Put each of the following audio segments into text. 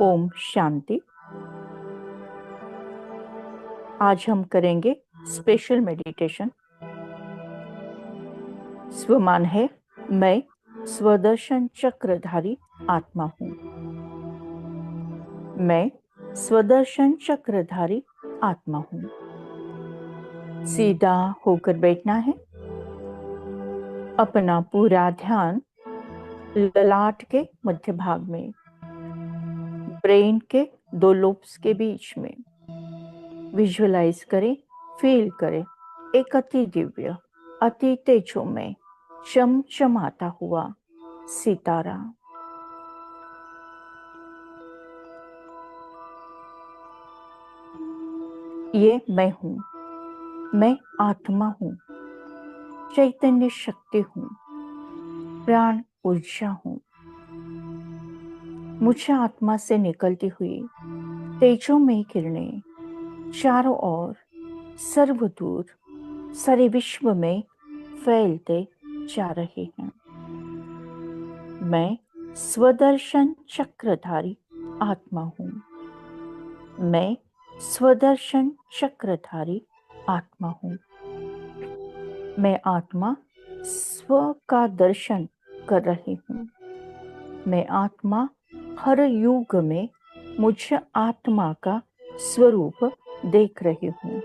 ओम शांति। आज हम करेंगे स्पेशल मेडिटेशन। स्वमान है, मैं स्वदर्शन चक्रधारी आत्मा हूँ। मैं स्वदर्शन चक्रधारी आत्मा हूँ। सीधा होकर बैठना है। अपना पूरा ध्यान ललाट के मध्य भाग में, ब्रेन के 2 लोब्स के बीच में विजुअलाइज करें, फील करें एक अति दिव्य, अति तेजोमय, चमचमाता हुआ सितारा। ये मैं हूँ। मैं आत्मा हूँ, चैतन्य शक्ति हूँ, प्राण ऊर्जा हूँ। मुझे आत्मा से निकलती हुई तेजोमय किरणें चारों ओर सर्वदूर सारे विश्व में फैलते जा रहे हैं। मैं स्वदर्शन चक्रधारी आत्मा हूँ। मैं स्वदर्शन चक्रधारी आत्मा हूँ। मैं आत्मा स्व का दर्शन कर रही हूँ। मैं आत्मा हर युग में मुझ आत्मा का स्वरूप देख रही हूँ।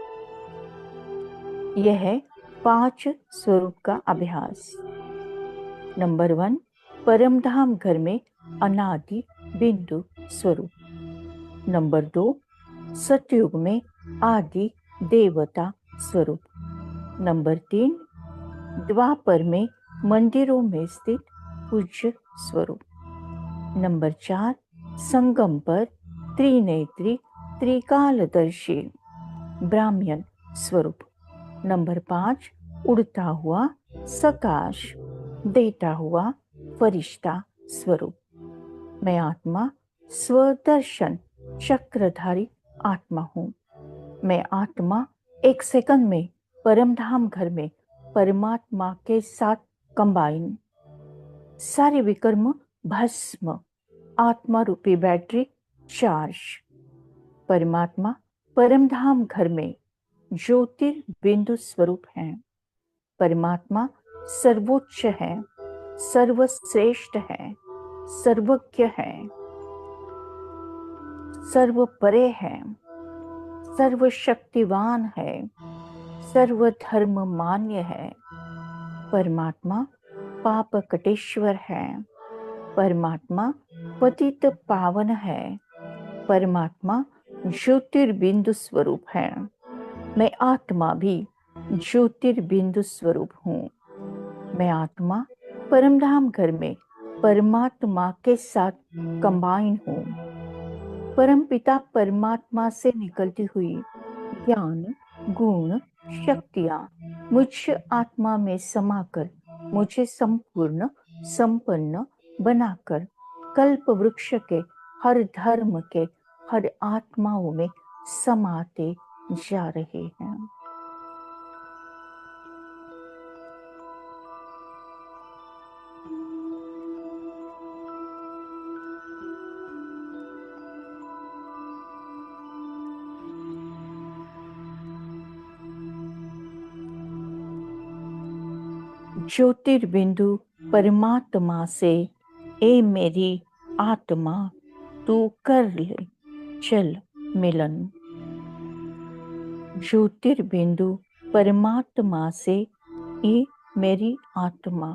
यह है 5 स्वरूप का अभ्यास। नंबर 1, परमधाम घर में अनादि बिंदु स्वरूप। नंबर 2, सतयुग में आदि देवता स्वरूप। नंबर 3, द्वापर में मंदिरों में स्थित पूज्य स्वरूप। नंबर 4, संगम पर त्रिनेत्री त्रिकालदर्शी ब्राह्मण स्वरूप। नंबर 5, उड़ता हुआ सकाश देता हुआ फरिश्ता स्वरूप। मैं आत्मा स्वदर्शन चक्रधारी आत्मा हूँ। मैं आत्मा 1 सेकंड में परमधाम घर में परमात्मा के साथ कंबाइन, सारे विकर्म भस्म, आत्मा रूपी बैटरी चार्ज। परमात्मा परमधाम घर में ज्योतिर्बिंदु स्वरूप है। परमात्मा सर्वोच्च है, सर्वश्रेष्ठ है, सर्वज्ञ है, सर्वपरे है, सर्वशक्तिवान है, सर्वधर्म मान्य है। परमात्मा पाप कटेश्वर है। परमात्मा पतित पावन है। परमात्मा ज्योतिर्बिंदु स्वरूप है। मैं आत्मा भी ज्योतिर्बिंदु स्वरूप हूँ। मैं आत्मा परमधाम घर में परमात्मा के साथ कंबाइन हूँ। परमपिता परमात्मा से निकलती हुई ज्ञान, गुण, शक्तियाँ मुझ आत्मा में समाकर मुझे संपूर्ण, संपन्न बनाकर कल्प वृक्ष के हर धर्म के हर आत्माओं में समाते जा रहे हैं। ज्योतिर्बिंदु परमात्मा से, ए मेरी आत्मा तू कर ले चल मिलन। ज्योतिर्बिंदु परमात्मा से, ए मेरी आत्मा।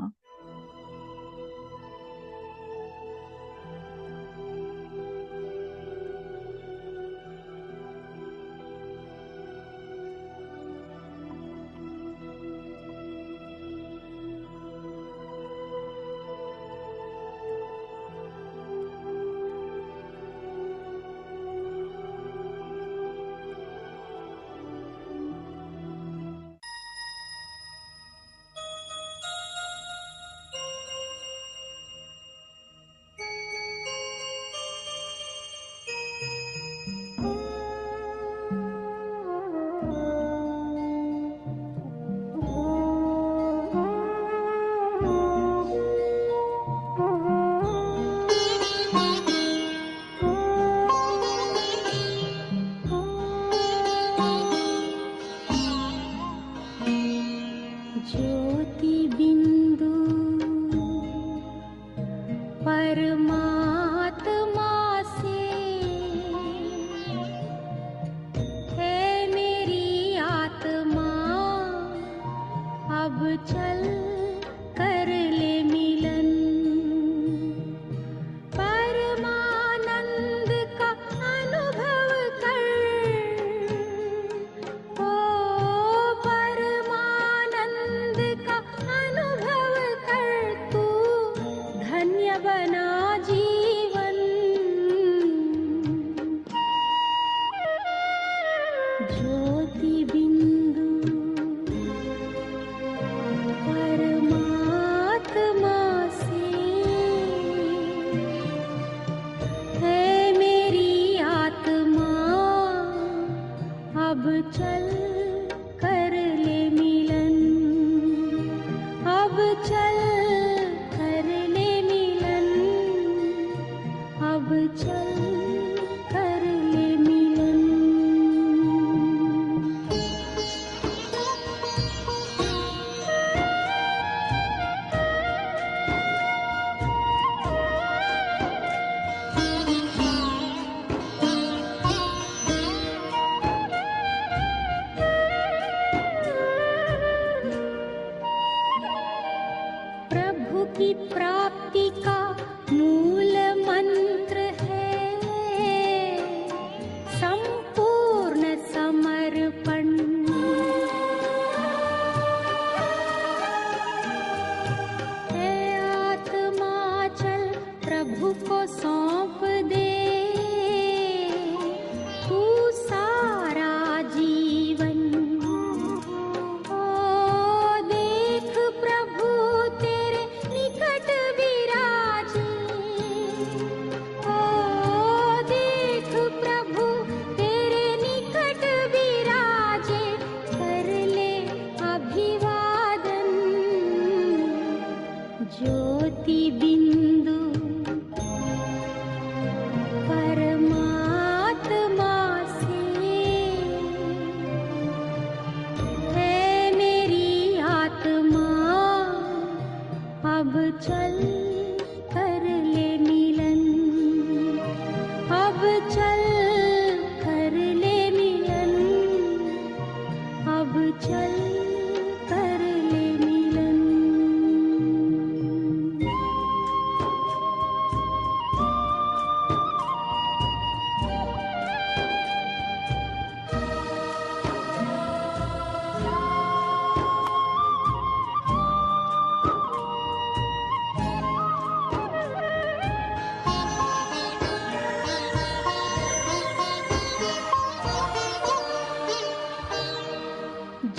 चल कर ले मिलन, अब चल कर ले मिलन।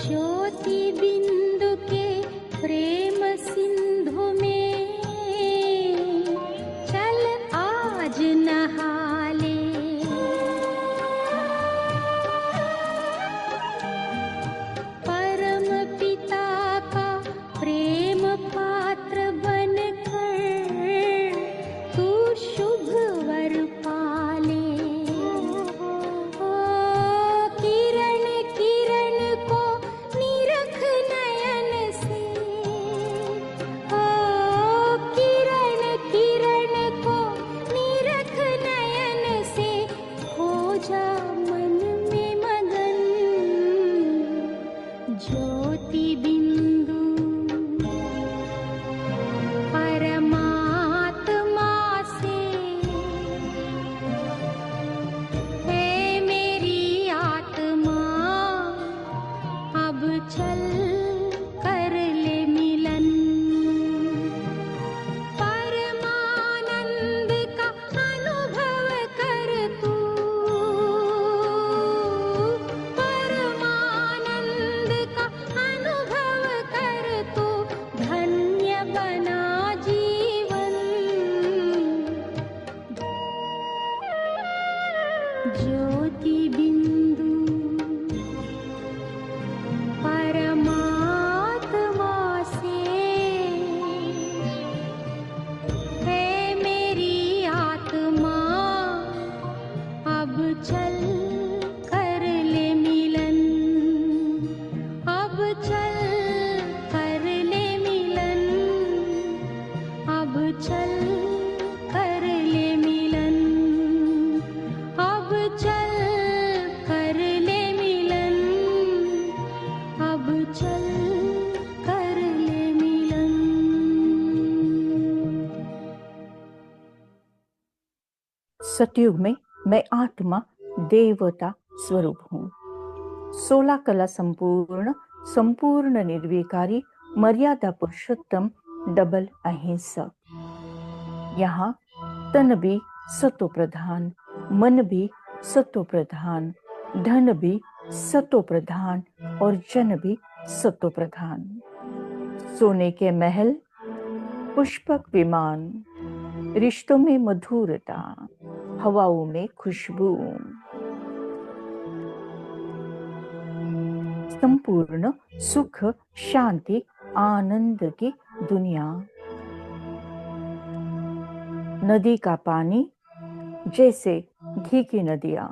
ज्योति बिंदु के प्रेम सिंधु में चल आज नहा ले। परम पिता का प्रेम पात्र बनकर तू शुभ वर पाले। ओ किरण किरण को निरख नयन से, ओ किरण किरण को निरख नयन से, हो जा मन में मगन। ज्योति बिंदु परमात्मा से, है मेरी आत्मा, अब चल कर ले मिलन। परमानंद का अनुभव कर तू, परमानंद का अनुभव कर तू, धन्य बना जीवन। ज्योति बिंदु परमात्मा से, है मेरी आत्मा, अब चल कर ले मिलन, अब चल कर ले मिलन, अब चल कर ले मिलन, अब चल कर ले मिलन, अब चल कर ले मिलन। सतयुग में मैं आत्मा देवता स्वरूप हूँ। 16 कला संपूर्ण, संपूर्ण निर्विकारी, मर्यादा पुरुषोत्तम, डबल अहिंसक। यहाँ तन भी सतो प्रधान, मन भी सतो प्रधान, धन भी सतो प्रधान और जन भी सतो प्रधान। सोने के महल, पुष्पक विमान, रिश्तों में मधुरता, हवाओं में खुशबू, संपूर्ण सुख शांति आनंद की दुनिया। नदी का पानी जैसे घी की नदियां,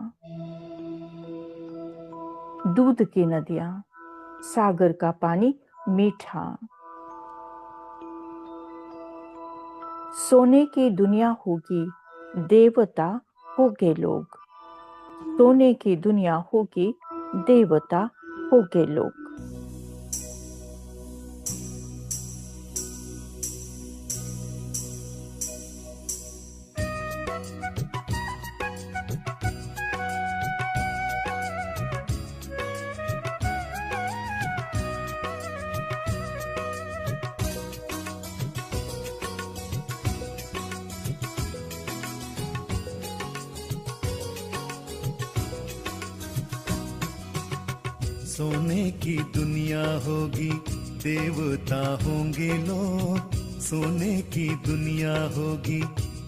दूध की नदियां, सागर का पानी मीठा। सोने की दुनिया होगी, देवता होगे लोग। सोने की दुनिया होगी, देवता होगे लोग। सोने की दुनिया होगी, देवता होंगे लोग। सोने की दुनिया होगी,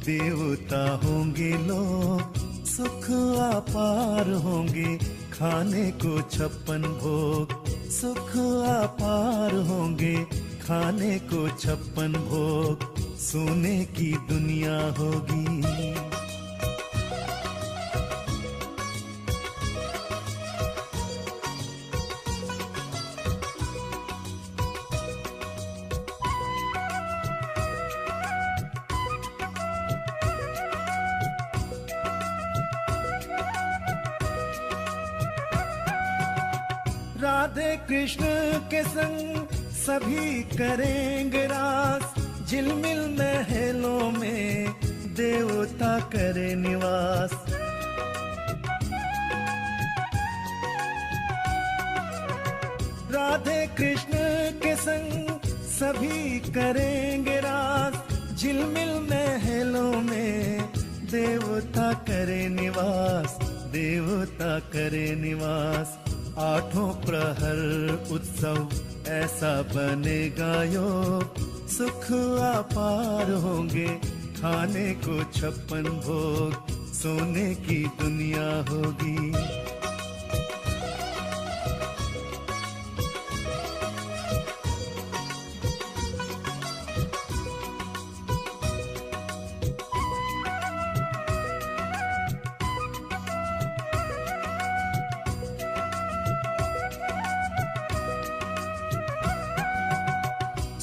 देवता होंगे लोग। सुख अपार होंगे, खाने को 56 भोग। सुख अपार होंगे, खाने को 56 भोग। सोने की दुनिया होगी। राधे कृष्ण के संग सभी करेंगे रास, झिलमिल महलों में देवता करे निवास। राधे कृष्ण के संग सभी करेंगे रास, झिलमिल महलों में देवता करे निवास, देवता करे निवास। आठों प्रहर उत्सव ऐसा बनेगा योग, सुख अपार होंगे खाने को 56 भोग, सोने की दुनिया होगी।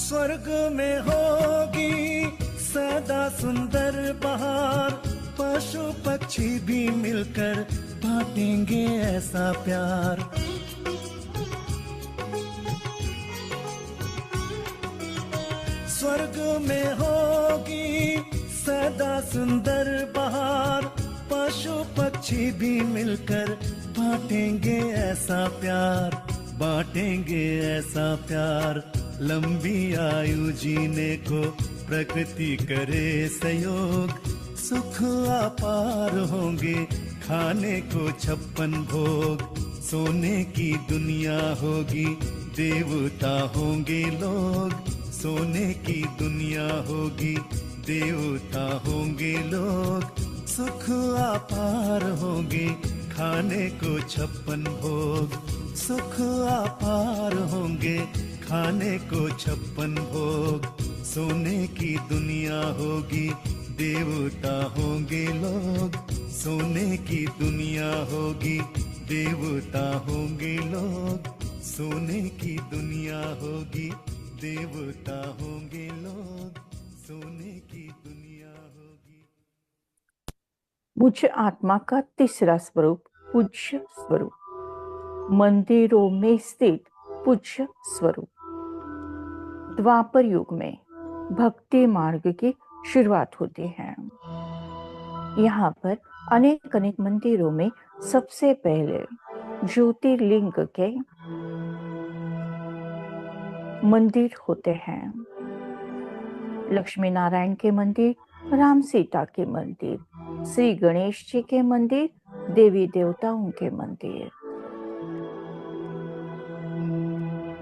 स्वर्ग में होगी सदा सुंदर बहार, पशु पक्षी भी मिलकर बांटेंगे ऐसा प्यार। स्वर्ग में होगी सदा सुंदर बहार, पशु पक्षी भी मिलकर बांटेंगे ऐसा प्यार, बांटेंगे ऐसा प्यार। लंबी आयु जीने को प्रकृति करे सहयोग, सुख अपार होंगे खाने को 56 भोग, सोने की दुनिया होगी देवता होंगे लोग, सोने की दुनिया होगी देवता होंगे लोग, सुख अपार होंगे खाने को 56 भोग, सुख अपार होंगे खाने को 56 भोग, सोने की दुनिया होगी देवता होंगे लोग, सोने की दुनिया होगी देवता होंगे लोग, सोने की दुनिया होगी देवता होंगे लोग, सोने की दुनिया होगी। मुझ आत्मा का तीसरा स्वरूप पूज्य स्वरूप, मंदिरों में स्थित पूज्य स्वरूप। द्वापर युग में भक्ति मार्ग की शुरुआत होती है। यहाँ पर अनेक अनेक मंदिरों में सबसे पहले ज्योतिर्लिंग के मंदिर होते हैं। लक्ष्मी नारायण के मंदिर, राम सीता के मंदिर, श्री गणेश जी के मंदिर, देवी देवताओं के मंदिर।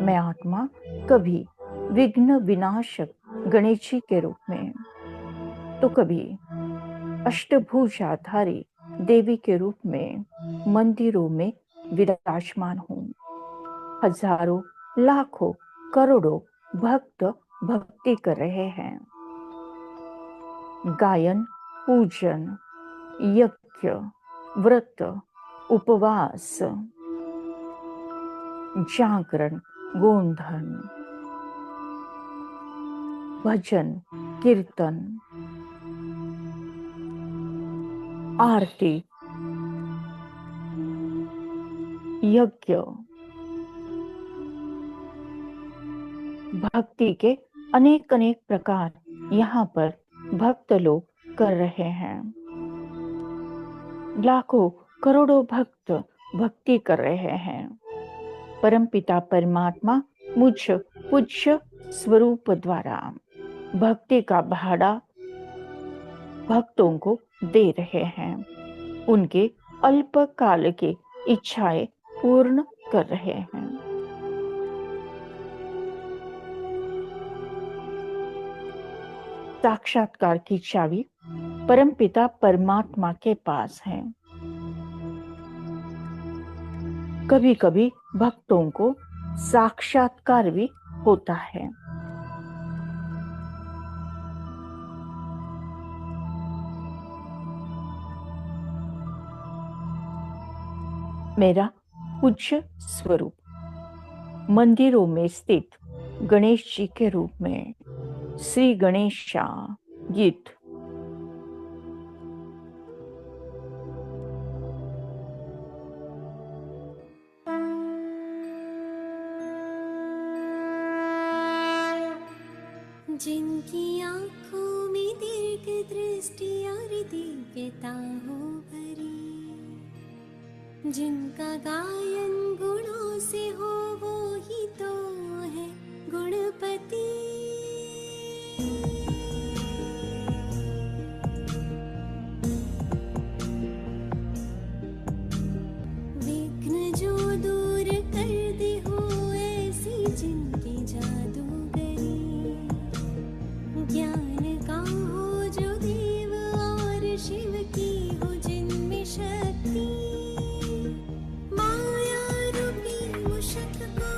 मैं आत्मा कभी विघ्न विनाशक गणेश जी के रूप में, तो कभी अष्टभुजाधारी देवी के रूप में मंदिरों में विराजमान हूँ। हजारों लाखों करोड़ों भक्त भक्ति कर रहे हैं। गायन, पूजन, यज्ञ, व्रत, उपवास, जागरण, गोंधन, भजन, कीर्तन, आरती, यज्ञ, भक्ति के अनेक अनेक प्रकार यहाँ पर भक्त लोग कर रहे हैं। लाखों करोड़ों भक्त भक्ति कर रहे हैं। परमपिता परमात्मा मुझ पूज्य स्वरूप द्वारा भक्ति का भाड़ा भक्तों को दे रहे हैं। उनके अल्प काल की इच्छाएं पूर्ण कर रहे हैं। साक्षात्कार की चाबी परमपिता परमात्मा के पास है। कभी कभी भक्तों को साक्षात्कार भी होता है। मेरा पूज्य स्वरूप मंदिरों में स्थित गणेश जी के रूप में श्री गणेशा गीत। जिनकी आंखों में दीर्घ दृष्टि और दिव्यता हो भरी, जिनका गायन गुणों से हो, वो ही तो है गुणपति। विघ्न जो दूर कर दे हो, ऐसी जिनकी जादूगरी, ज्ञान का हो जो देव और शिव की हो जिनमें शक्ति, माया रूपी मुशक को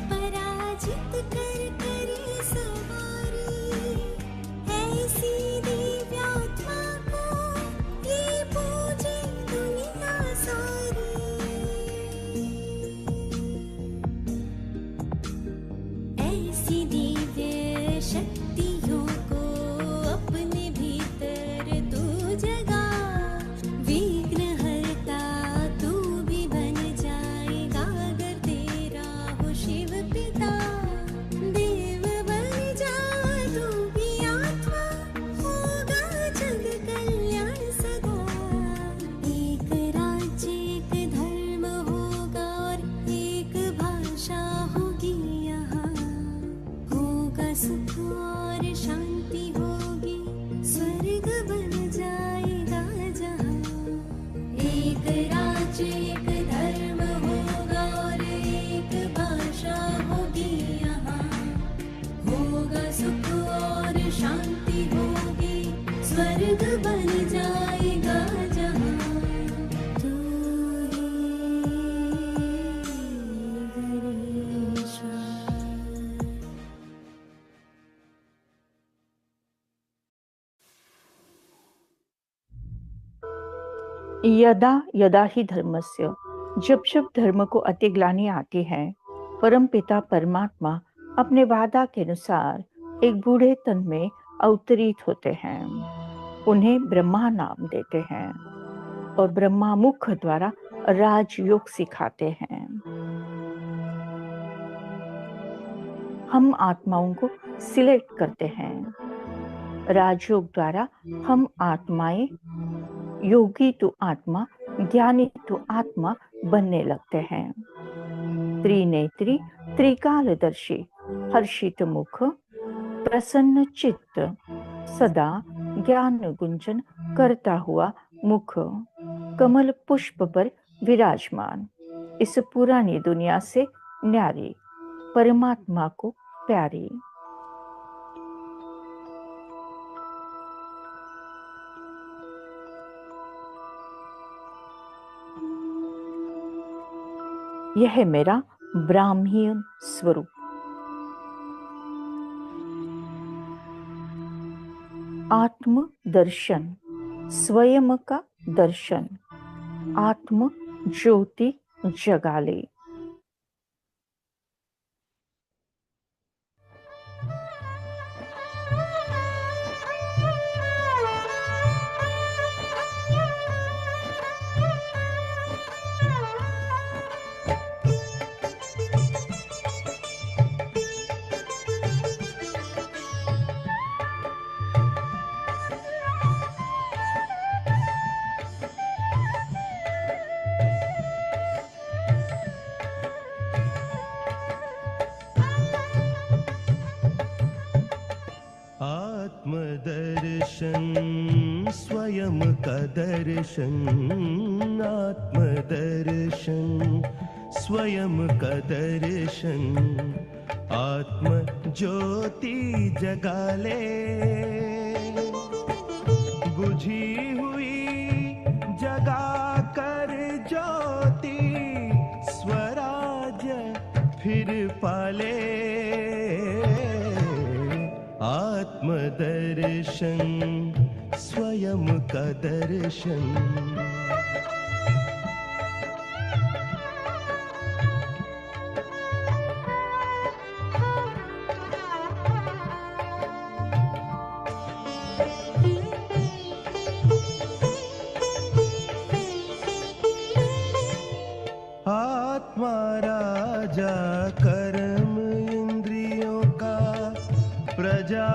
पराजित कर करे सवारी, ऐसी दिव्यात्मा को ये पूजे दुनिया सारी। ऐसी दिव्य शक्तियों को अपने भीतर तू जगा, विघ्न हरता तू भी बन जाएगा अगर तेरा हो शिव पिता। देव बन जा तू भी आत्मा, होगा जग कल्याण सदा। एक राज्य एक धर्म होगा और एक भाषा होगी यहाँ, होगा सुख और शांति होगी, स्वर्ग बन जाएगा जहाँ। एक राज्य एक धर्म होगा और एक भाषा होगी यहाँ, होगा सुख और शांति होगी, स्वर्ग बन जाएगा जहाँ। तू ही गणेशा। यदा यदा ही धर्मस्य, जब जब धर्म को अति ग्लानि आती है, परम पिता परमात्मा अपने वादा के अनुसार एक बूढ़े तन में अवतरित होते हैं। उन्हें ब्रह्मा नाम देते हैं और ब्रह्मा मुख द्वारा राजयोग सिखाते हैं। हम आत्माओं को सिलेक्ट करते हैं। राजयोग द्वारा हम आत्माएं योगी तो आत्मा, ज्ञानी तो आत्मा बनने लगते हैं। त्रिनेत्री, त्रिकालदर्शी, हर्षित मुख, प्रसन्न चित्त, सदा ज्ञान गुंजन करता हुआ मुख, कमल पुष्प पर विराजमान, इस पुरानी दुनिया से न्यारी, परमात्मा को प्यारी। यह है मेरा ब्राह्मीण स्वरूप। आत्म दर्शन, स्वयं का दर्शन, आत्म ज्योति जगा ले। आत्मदर्शन, स्वयं का दर्शन, आत्मदर्शन, स्वयं का दर्शन, आत्म ज्योति जगा ले। बुझी हुई जगा कर ज्योति, स्वराज्य फिर पाले। आत्मदर्शन, स्वयं का दर्शन। आत्मा राजा कर्म इंद्रियों का, प्रजा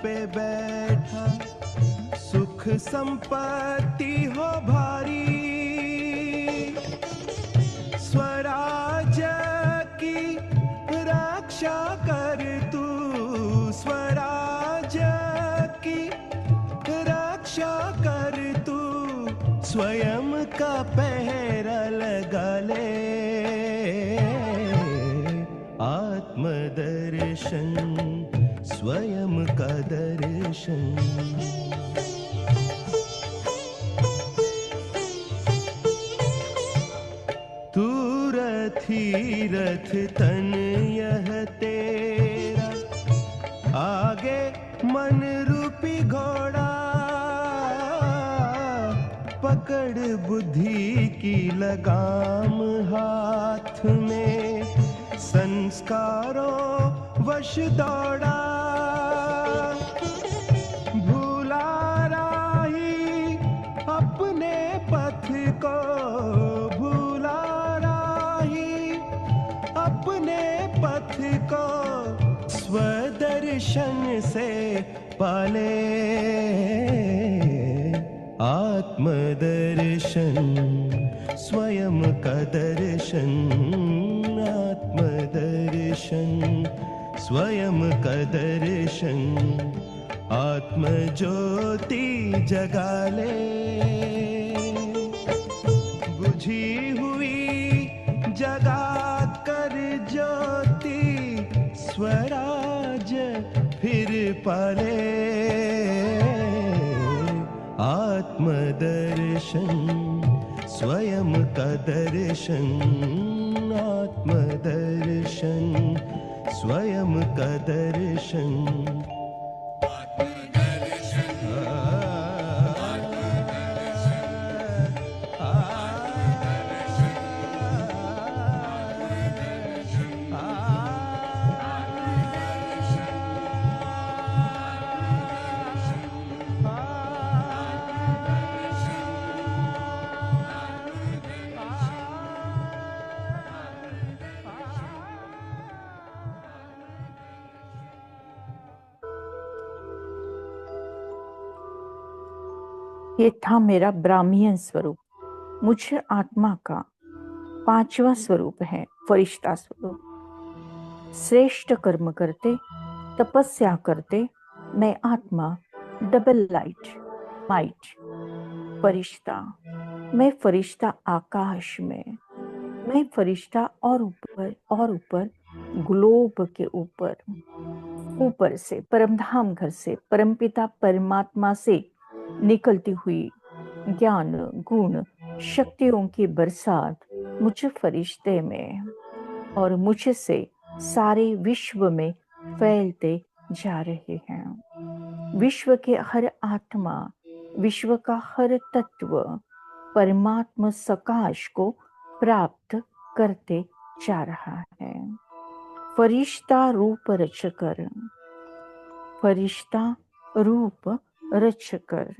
पे बैठा, सुख संपत्ति हो भारी, स्वराज्य की रक्षा कर तू, स्वराज्य की रक्षा कर तू, स्वयं का पहरा लगा ले। आत्मदर्शन, स्वयं का दर्शन। तू रथी रथ तन यह तेरा, आगे मन रूपी घोड़ा, पकड़ बुद्धि की लगाम हाथ में, संस्कारों वश दौड़ा, भूला राही अपने पथ को, भूला राही अपने पथ को, स्वदर्शन से पाले। आत्मदर्शन, स्वयं का दर्शन। आत्मदर्शन, स्वयं का दर्शन। आत्मज्योति जगा ले, बुझी हुई जगा कर ज्योति, स्वराज फिर पाले। आत्मदर्शन, स्वयं का दर्शन। आत्मदर्शन, स्वयं का दर्शन। ये था मेरा ब्राह्मीण स्वरूप। मुझ आत्मा का पांचवा स्वरूप है फरिश्ता स्वरूप। श्रेष्ठ कर्म करते, तपस्या करते, मैं आत्मा डबल लाइट माइट फरिश्ता। मैं फरिश्ता आकाश में, मैं फरिश्ता और ऊपर ग्लोब के ऊपर से, परमधाम घर से, परमपिता परमात्मा से निकलती हुई ज्ञान गुण शक्तियों की बरसात मुझ फरिश्ते में और मुझसे सारे विश्व में फैलते जा रहे हैं। विश्व के हर आत्मा, विश्व का हर तत्व परमात्मा सकाश को प्राप्त करते जा रहा है। फरिश्ता रूप रचकर, फरिश्ता रूप रचकर।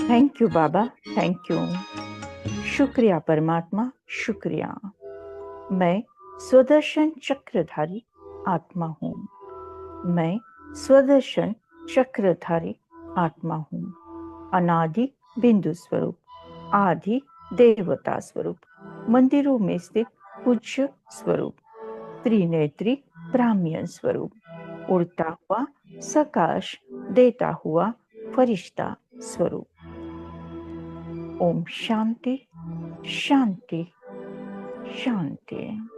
थैंक यू बाबा, थैंक यू। शुक्रिया परमात्मा, शुक्रिया। मैं स्वदर्शन चक्रधारी आत्मा हूँ। मैं स्वदर्शन चक्रधारी आत्मा हूँ, अनादि बिंदु स्वरूप, आदि देवता स्वरूप, मंदिरों में स्थित पूज्य स्वरूप, त्रिनेत्री ब्राह्मण स्वरूप, उड़ता हुआ सकाश देता हुआ फरिश्ता स्वरूप। ओम शांति शांति शांति।